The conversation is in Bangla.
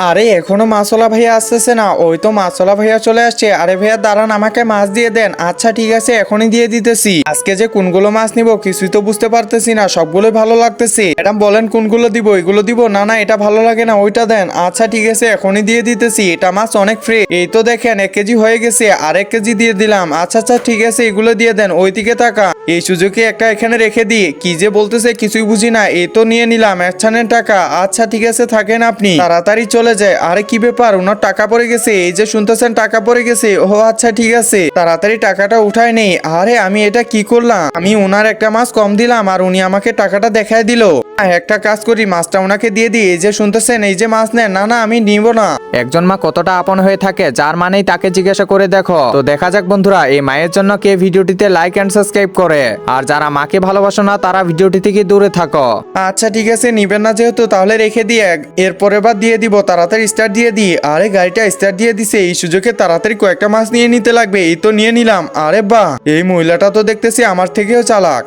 আরে এখনো মাছওয়ালা ভাইয়া আসতেছে না? ওই তো মাছওয়ালা ভাইয়া চলে আসছে। আরে ভাইয়া দাঁড়ান, আমাকে মাছ দিয়ে দেন। আচ্ছা ঠিক আছে, এখনই দিয়ে দিতেছি। আজকে যে কোনগুলো মাছ নিব কিছুই তো বুঝতে পারতেছি না, সবগুলোই ভালো লাগতেছে। ম্যাডাম বলেন কোনগুলো দিব? এগুলো দিব? না না, এটা ভালো লাগে না, ওইটা দেন। আচ্ছা ঠিক আছে, এখনই দিয়ে দিতেছি। এটা মাছ অনেক ফ্রেশ। এই তো দেখেন 1 কেজি হয়ে গেছে, আর 1 কেজি দিয়ে দিলাম। আচ্ছা আচ্ছা ঠিক আছে, এগুলো দিয়ে দেন। ওইদিকে টাকা এই সুযোগে একটা এখানে রেখে দিই। কি যে বলতেছে কিছুই বুঝি না। এই তো নিয়ে নিলাম 1 ছানের টাকা। আচ্ছা ঠিক আছে, থাকেন আপনি, তাড়াতাড়ি চলে যায়। আরে কি ব্যাপার, ওনার টাকা পড়ে গেছে? এই যে শুনতেছেন টাকা পড়ে গেছে। ও আচ্ছা ঠিক আছে, তাড়াতাড়ি টাকাটা উঠায় নেই। আরে আমি এটা কি করলাম? আমি ওনার একটা মাছ কম দিলাম আর উনি আমাকে টাকাটা দেখায় দিল। একটা কাজ করি, মাছটা ওনাকে দিয়ে দিই। এই যে শুনতেছেন, এই যে মাছ নেন। না না, আমি নিব না। একজন মা কতটা আপন হয়ে থাকে, যার মানেই তাকে জিজ্ঞাসা করে দেখো। তো দেখা যাক বন্ধুরা, এই মায়ের জন্য কে ভিডিওটিতে লাইক এন্ড সাবস্ক্রাইব করে। আর যারা মাকে ভালোবাসো না, তারা ভিডিওটি থেকে দূরে থাকো। আচ্ছা ঠিক আছে, নিবেন না যেহেতু, তাহলে রেখে দিয়ে এরপরে বার দিয়ে দিব। তাড়াতাড়ি স্টার্ট দিয়ে দিই। আরে গাড়িটা স্টার্ট দিয়ে দিছে, এই সুযোগে তাড়াতাড়ি কয়েকটা মাছ নিয়ে নিতে লাগবে। এই তো নিয়ে নিলাম। আরে বাহ, এই মহিলাটা তো দেখতেছি আমার থেকেও চালাক।